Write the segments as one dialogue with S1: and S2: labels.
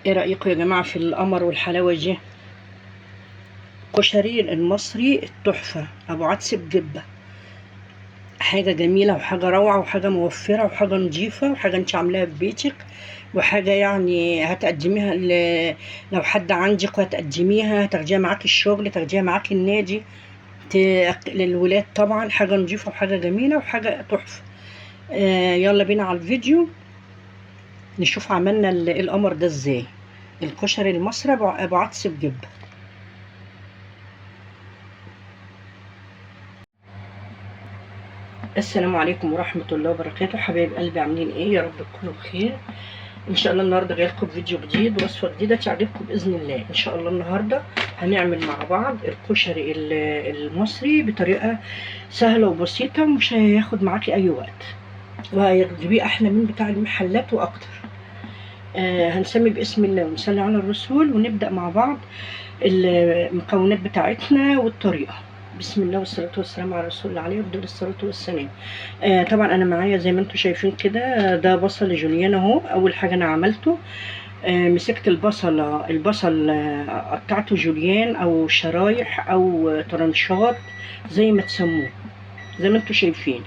S1: ايه رأيكم يا جماعة في القمر والحلاوة دي؟ كشري المصري التحفة ابو عدس بجبة. حاجة جميلة وحاجة روعة وحاجة موفرة وحاجة نظيفة وحاجة انت عاملاها في بيتك، وحاجة يعني هتقدميها لو حد عندك، وهتقدميها هتاخديها معاكي الشغل، تاخديها معاكي النادي، للولاد. طبعا حاجة نظيفة وحاجة جميلة وحاجة تحفة. يلا بينا على الفيديو نشوف عملنا القمر ده ازاي. الكشري المصري ابو عدس بجبة. السلام عليكم ورحمة الله وبركاته، حبايب قلبي، عاملين ايه؟ يا رب تكونوا بخير. ان شاء الله النهارده جاي لكم فيديو جديد ووصفة جديدة تعجبكم باذن الله. ان شاء الله النهارده هنعمل مع بعض الكشري المصري بطريقة سهلة وبسيطة، ومش هياخد معاكي اي وقت، وهيجيبيه احلى من بتاع المحلات واكتر. هنسمي باسم الله ونصلي على الرسول ونبدأ مع بعض المكونات بتاعتنا والطريقة. بسم الله والصلاة والسلام على رسول الله عليه وبدون الصلاة والسلام. طبعا انا معايا زي ما انتم شايفين كده، ده بصل جوليان اهو. اول حاجة انا عملته مسكت البصل قطعته جوليان او شرايح او طرنشات زي ما تسموه، زي ما انتم شايفين.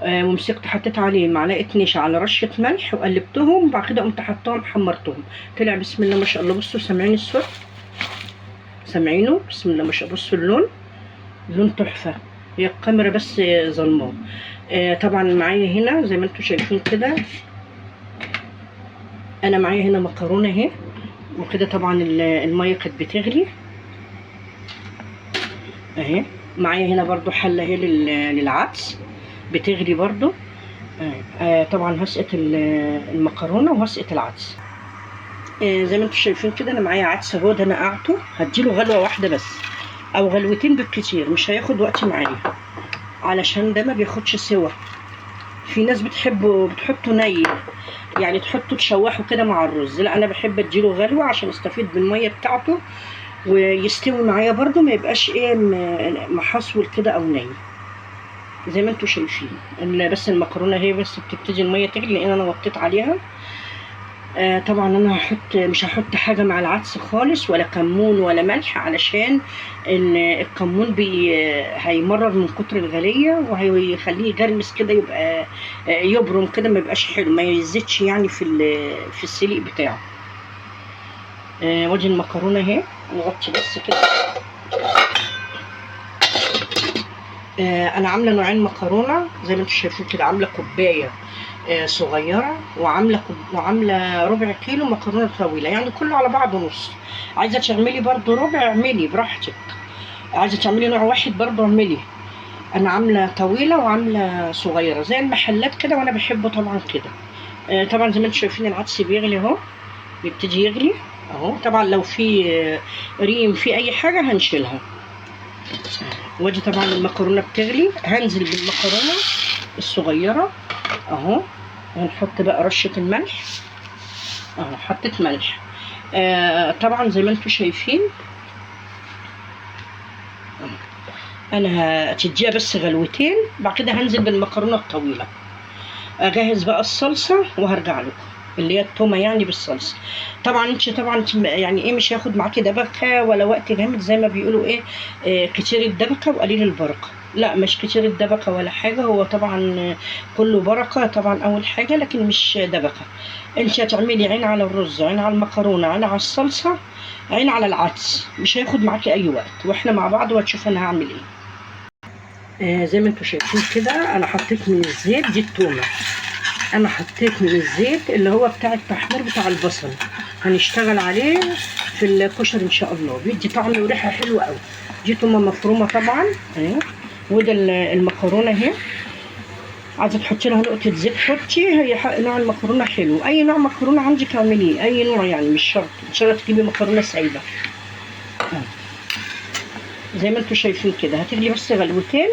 S1: ومسكت حطيت عليه معلقه نشا على رشه ملح وقلبتهم، وبعد كده قمت حطاهم حمرتهم. طلع بسم الله ما شاء الله. بصوا سامعين الصوت؟ سامعينه؟ بسم الله ما شاء الله. بصوا اللون تحفه. هي الكاميرا بس ظلماه. طبعا معايا هنا زي ما انتم شايفين كده، انا معايا هنا مكرونه اهي، وكده طبعا الميه كانت بتغلي اهي. معايا هنا برضو حله اهي للعدس بتغلي برضو. طبعا هسقط المكرونه وهسقط العدس. زي ما انتم شايفين كده، انا معايا عدس اهو، ده نقعته، هديله غلوه واحده بس او غلوتين بالكتير، مش هياخد وقت معايا علشان ده ما بياخدش سوا. في ناس بتحطه ني، يعني تحطه تشوحه كده مع الرز. لا، انا بحب اديله غلوه عشان استفيد بالميه بتاعته ويستوي معايا برضو، ما يبقاش ايه محصول كده او ني زي ما انتم شايفين. بس المكرونه هي بس بتبتدي الميه تغلي لان انا وطيت عليها. طبعا انا مش هحط حاجه مع العدس خالص، ولا كمون ولا ملح، علشان الكمون هيمرر من كتر الغليه وهيخليه يجرمس كده، يبقى يبرم كده، ما يبقاش حلو، ما يزيدش يعني في السليق بتاعه. وادي المكرونه اهي، نغطي بس كده. انا عامله نوعين مكرونه زي ما انتم شايفين كده، عامله كوبايه صغيره، وعامله ربع كيلو مكرونه طويله، يعني كله على بعضه نص. عايزه تعملي برضو ربع اعملي براحتك، عايزه تعملي نوع واحد برضو اعملي. انا عامله طويله وعامله صغيره زي المحلات كده، وانا بحبه طبعا كده. طبعا زي ما انتم شايفين العدس بيغلي اهو، بيبتدي يغلي اهو. طبعا لو في ريم في اي حاجه هنشيلها. وادي طبعا المكرونه بتغلي، هنزل بالمكرونه الصغيره اهو، وهنحط بقى رشه الملح اهو. حطيت ملح. طبعا زي ما انتم شايفين انا هتديها بس غلوتين، بعد كده هنزل بالمكرونه الطويله. اجهز بقى الصلصه وهرجع لكم، اللي هي التومه يعني بالصلصه. طبعا انت يعني ايه، مش هياخد معاكي دبكه ولا وقت جامد زي ما بيقولوا ايه، كتير الدبكه وقليل البركه. لا، مش كتير الدبكه ولا حاجه، هو طبعا كله بركه طبعا اول حاجه، لكن مش دبكه. انت هتعملي عين على الرز، عين على المكرونه، عين على الصلصه، عين على العدس، مش هياخد معاكي اي وقت، واحنا مع بعض وهتشوف انا هعمل ايه. زي ما انتم شايفين كده، انا حطيت من الزيت دي التومه، انا حطيت من الزيت اللي هو بتاع التحمير بتاع البصل، هنشتغل عليه في الكشري ان شاء الله، بيدي طعم وريحه حلوه قوي. دي تومه مفرومه طبعا اهي، وده المكرونه اهي. عايزه تحطي لها نقطه زيت حطي، هي نوع المكرونه حلو، اي نوع مكرونه عندك اعمليه، اي نوع يعني، مش شرط ان شاء الله تجيبي مكرونه سايبه. زي ما انتم شايفين كده، هتغلي بس غلوتين،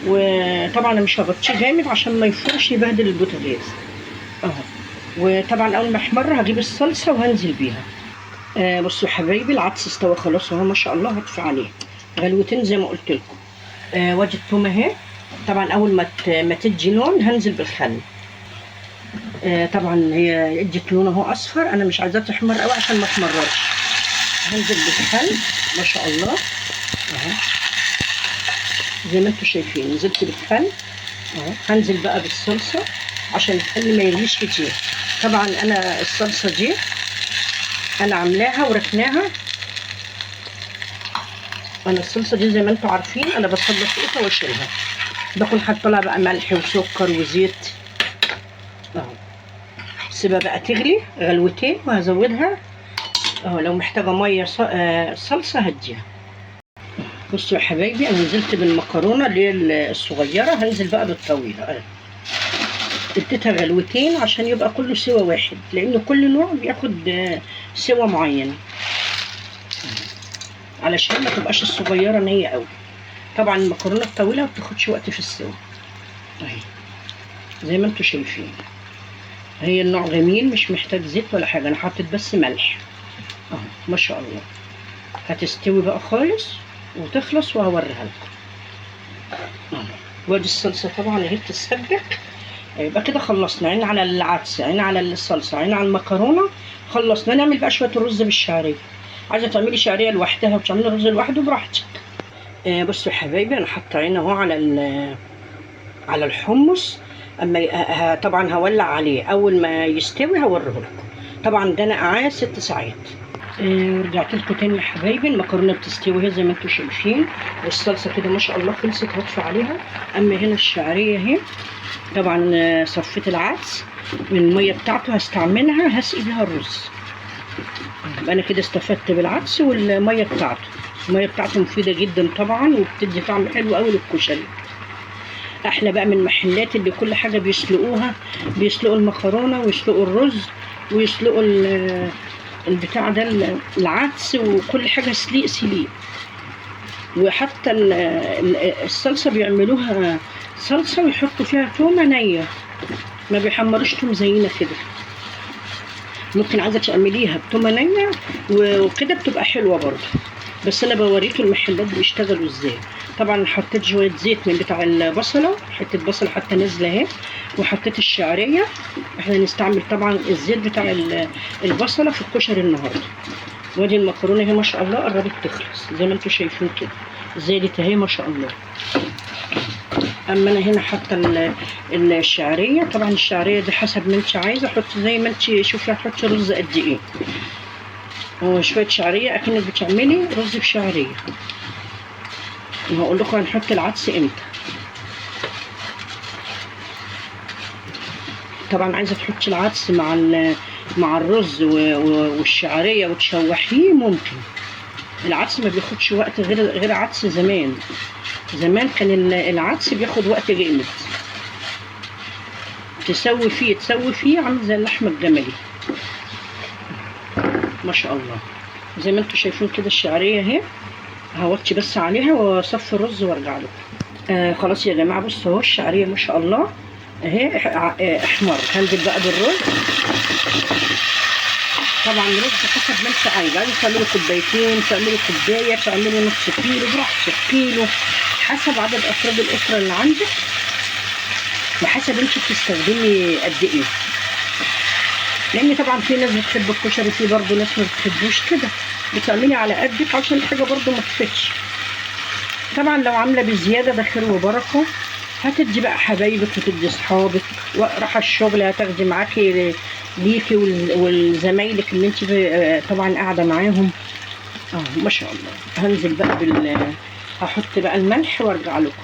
S1: وطبعا انا مش هغطيه جامد عشان ما يفرش يبهدل البوتاجاز اهو. وطبعا اول ما احمر هجيب الصلصه وهنزل بيها. بصوا يا حبايبي، العدس استوى خلاص اهو ما شاء الله، هطفي عليه غلوتين زي ما قلت لكم. وادي التومه اهي. طبعا اول ما تدي لون هنزل بالخل. طبعا هي ادت لون اهو اصفر، انا مش عايزاه تحمر قوي عشان ما تمررش. هنزل بالخل ما شاء الله اهو زي ما انتم شايفين، نزلت بالخل اهو. هنزل بقى بالصلصه عشان الخل ما يغليش كتير. طبعا انا الصلصه دي انا عاملاها وركناها. انا الصلصه دي زي ما انتم عارفين انا بصلص فيها واشيلها، بكون حاطه لها بقى ملح وسكر وزيت اهو. سيبها بقى تغلي غلوتين وهزودها اهو. لو محتاجه ميه صلصه هديها. بصوا يا حبايبي انا نزلت بالمكرونه اللي هي الصغيره، هنزل بقى بالطويله اهي. اديتها غلوتين عشان يبقى كله سوا واحد، لان كل نوع بياخد سوا معين علشان ما تبقاش الصغيره نيه قوي. طبعا المكرونه الطويله ما بتاخدش وقت في السوا اهي زي ما انتم شايفين. هي النوع جميل مش محتاج زيت ولا حاجه، انا حطيت بس ملح اهو ما شاء الله. هتستوي بقى خالص وتخلص وهوريها لكم اهو. وادي الصلصه طبعا اهي بتتسبك. يبقى كده خلصنا، عين على العدس، عين على الصلصه، عين على المكرونه، خلصنا. نعمل بقى شويه الرز بالشعريه. عايزه تعملي شعريه لوحدها وتعملي رز لوحده براحتك. بصوا يا حبايبي انا حاطه عين اهو على الحمص. اما طبعا هولع عليه اول ما يستوي هوريه لكم. طبعا ده انا قعد 6 ساعات. رجعت لكم تاني يا حبايبي. المكرونه بتستوي زي ما انتم شايفين، والصلصه كده ما شاء الله خلصت، هطفي عليها. اما هنا الشعريه اهي، طبعا صفيت العدس من الميه بتاعته هستعملها هسقي بيها الرز. انا كده استفدت بالعدس والميه بتاعته. الميه بتاعته مفيده جدا طبعا وبتدي طعم حلو قوي للكشري. احلى بقى من المحلات اللي كل حاجه بيسلقوها، بيسلقوا المكرونه ويسلقوا الرز ويسلقوا البتاع ده العدس وكل حاجه سليق. وحتى الصلصه بيعملوها صلصه ويحطوا فيها تومه نيه، ما بيحمروش توم زينا كده. ممكن عايزه تعمليها بتومه نيه وكده بتبقى حلوه برضه، بس انا بوريكم المحلات بيشتغلوا ازاي. طبعا حطيت شويه زيت من بتاع البصله، حته بصل حتى نازله اهي، وحطيت الشعريه. احنا نستعمل طبعا الزيت بتاع البصله في الكشري النهارده. وادي المكرونه اهي ما شاء الله قربت تخلص زي ما انتم شايفين كده، زادت اهي ما شاء الله. اما انا هنا حاطه الشعريه. طبعا الشعريه دي حسب ما انت عايزه، حطي زي ما انت شوفي هتحطي رز قد ايه. وشويه شعريه اكنك بتعملي رز بشعريه. وهقول لكم هنحط العدس امتى. طبعا عايزه تحطي العدس مع الرز والشعريه وتشوحيه ممكن. العدس ما بياخدش وقت غير عدس زمان. زمان كان العدس بياخد وقت جامد، تسوي فيه عامل زي اللحمه الجملي ما شاء الله. زي ما انتم شايفين كده الشعريه اهي، هوطي بس عليها واصفي الرز وارجع لكم. خلاص يا جماعه بصوا اهو الشعريه ما شاء الله اهي احمر. هنزل بقى بالرز. طبعا الرز حسب ما انت عايزه تعملي كوبايتين، تعملي كوبايه، تعملي نص كيلو براحتك، كيلو حسب عدد افراد الاسره اللي عندك وحسب انت بتستخدمي قد ايه. لان طبعا في ناس بتحب الكشري، في برضه ناس ما بتحبوش كده، بتعملي على قدك عشان الحاجه برضه ما تفتش. طبعا لو عامله بزياده ده خير وبركه، هتدي بقى حبايبك وتدي اصحابك، رايحه الشغل هتاخدي معاكي ليكي والزمايلك اللي انت طبعا قاعده معاهم ما شاء الله. هنزل بقى هحط بقى الملح وارجع لكم.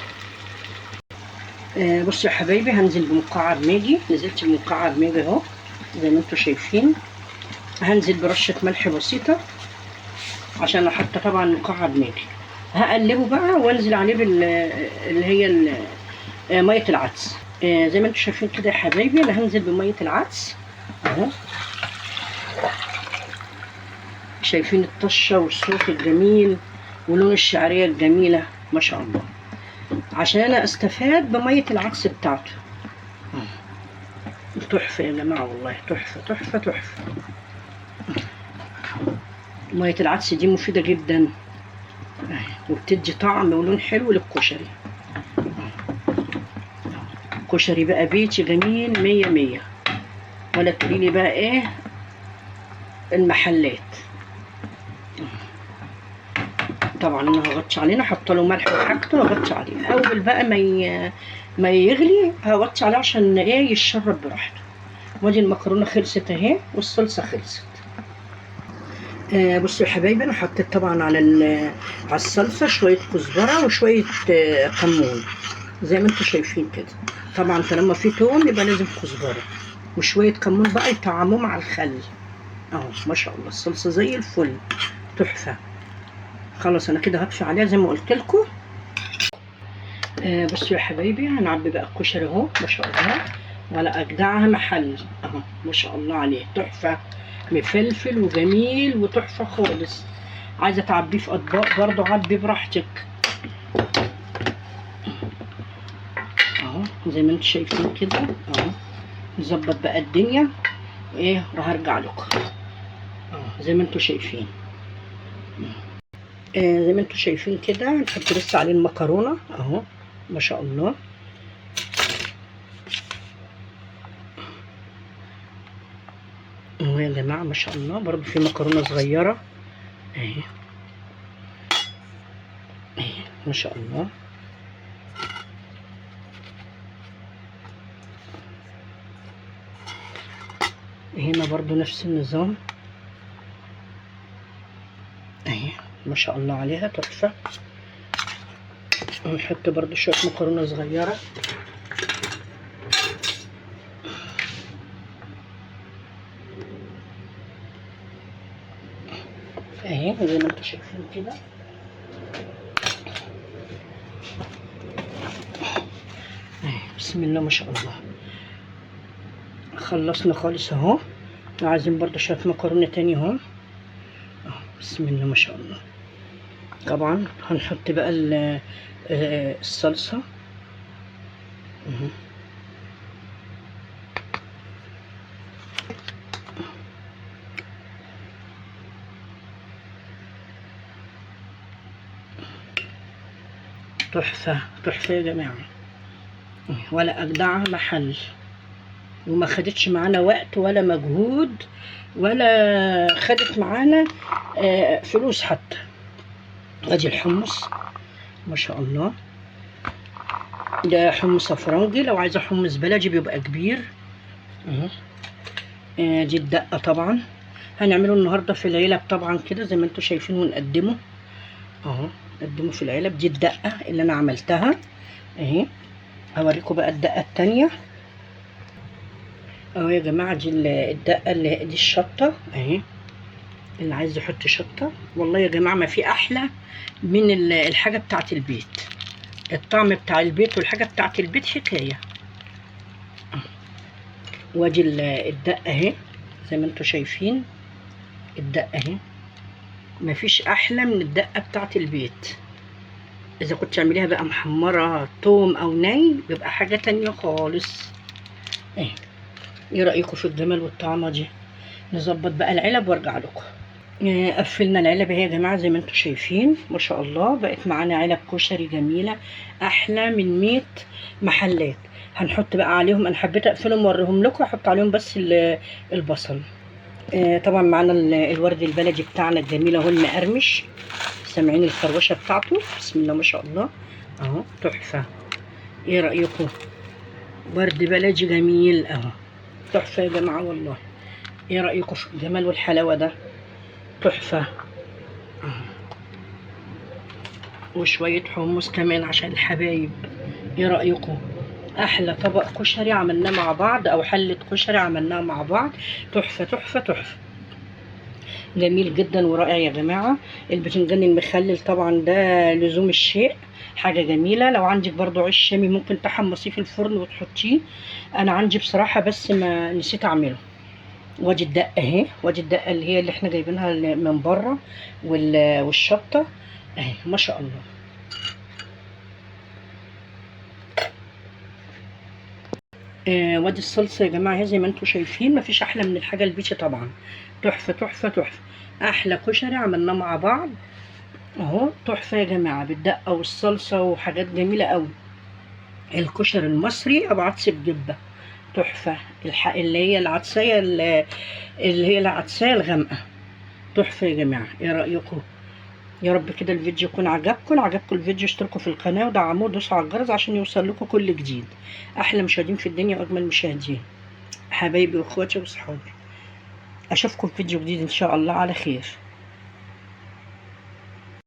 S1: بصوا يا حبايبي هنزل بمكعب ماجي. نزلت بمكعب ماجي اهو زي ما انتم شايفين. هنزل برشه ملح بسيطه عشان احط طبعا مكعب ماجي. هقلبه بقى وانزل عليه اللي هي ميه العدس. زي ما انتم شايفين كده يا حبايبي انا هنزل بميه العدس اهو. شايفين الطشه والصوت الجميل ولون الشعريه الجميله ما شاء الله، عشان انا استفاد بميه العدس بتاعته. تحفه يا جماعه والله، تحفه تحفه تحفه. ميه العدس دي مفيده جدا وبتدي طعم ولون حلو للكشري. كشري بقى بيتي جميل 100 100. ولا تقولي لي بقى ايه المحلات. طبعا انا هغطي عليه، حاطه له ملح وحاجته واغطي عليه. اول بقى ما يغلي هغطي عليه عشان ايه يتشرب براحته. وادي المكرونه خلصت اهي والصلصه خلصت. بصوا يا حبايبي، انا حطيت طبعا على الصلصه شويه كزبره وشويه كمون زي ما انتم شايفين كده. طبعا طالما في توم يبقى لازم كزبره وشويه كمون بقى يطعموه مع الخل. اهو ما شاء الله الصلصه زي الفل تحفه. خلاص انا كده هطفي عليها زي ما قلت لكم. بصوا يا حبايبي، هنعبي بقى الكشري اهو ما شاء الله، ولا اجدعها محل اهو ما شاء الله عليه تحفه، مفلفل وجميل وتحفه خالص. عايزه تعبيه في اطباق برضو عبي براحتك اهو زي ما انتم شايفين كده اهو. نظبط بقى الدنيا وايه وهرجع لكم اهو زي ما انتم شايفين. زي ما انتم شايفين كده نحط لسه عليه المكرونه اهو ما شاء الله. اهو يا جماعه ما شاء الله برضو في مكرونه صغيره اهي اهي ما شاء الله. هنا برضو نفس النظام اهي ما شاء الله عليها تحفه. ونحط برضو شويه مكرونه صغيره اهي زي ما انتم شايفين كده. بسم الله ما شاء الله. خلصنا خالص اهو. عايزين برضو شويه مكرونه تاني اهو. بسم الله ما شاء الله. طبعا هنحط بقى الصلصه اهو. تحفه تحفه يا جماعه، ولا اجدعها محل، وما خدتش معانا وقت ولا مجهود ولا خدت معانا فلوس حتى. ادي الحمص ما شاء الله، ده حمص افرنجي، لو عايزه حمص بلدي بيبقى كبير اهو. دي الدقه طبعا هنعمله النهارده في العلب طبعا كده زي ما انتم شايفين ونقدمه اهو. نقدمه في العلب. دي الدقه اللي انا عملتها اهي. هوريكم بقى الدقه التانيه اهو يا جماعه. دي الدقه اللي دي الشطه اهي، اللي عايز يحط شطه. والله يا جماعه ما في احلى من الحاجه بتاعت البيت. الطعم بتاع البيت والحاجه بتاعت البيت حكايه. وادي الدقه اهي زي ما انتم شايفين. الدقه اهي مفيش احلى من الدقه بتاعت البيت. اذا كنت تعمليها بقى محمره توم او ني بيبقى حاجه تانية خالص اهي. ايه رايكم في الجمال والطعمه دي؟ نظبط بقى العلب وارجع لكم. قفلنا العلب اهي يا جماعه زي ما انتم شايفين ما شاء الله. بقت معانا علب كشري جميله احلى من 100 محلات. هنحط بقى عليهم، انا حبيت اقفلهم واوريهم لكم، احط عليهم بس البصل. طبعا معانا الورد البلدي بتاعنا الجميل اهو المقرمش. سامعين الفروشه بتاعته؟ بسم الله ما شاء الله اهو تحفه. ايه رايكم؟ ورد بلدي جميل اهو تحفه يا جماعه والله. ايه رايكم في الجمال والحلاوه ده؟ تحفه. وشويه حمص كمان عشان الحبايب. ايه رايكم؟ احلى طبق كشري عملناه مع بعض او حله كشري عملناها مع بعض. تحفه تحفه تحفه جميل جدا ورائع يا جماعه. البتنجان المخلل طبعا ده لزوم الشيء، حاجه جميله. لو عندك برضو عيش شامي ممكن تحمصيه في الفرن وتحطيه. انا عندي بصراحه بس ما نسيت اعمله. وادي الدقه اهي، وادي الدقه اللي هي اللي احنا جايبينها من بره والشطه اهي ما شاء الله. وادي الصلصه يا جماعه اهي زي ما انتم شايفين. مفيش احلى من الحاجه البيتي طبعا. تحفه تحفه تحفه. احلى كشري عملناه مع بعض اهو. تحفه يا جماعه بالدقه والصلصه وحاجات جميله قوي. الكشري المصري ابو عدس بجبه تحفة. اللي هي العدسية اللي هي العدسية الغامقة، تحفة يا جماعة. ايه رأيكم؟ يا رب كده الفيديو يكون عجبكم الفيديو، اشتركوا في القناة ودعموه ودوسوا على الجرس عشان يوصل لكم كل جديد. احلى مشاهدين في الدنيا واجمل مشاهدين، حبايبي واخواتي وصحابي. اشوفكم في فيديو جديد ان شاء الله على خير.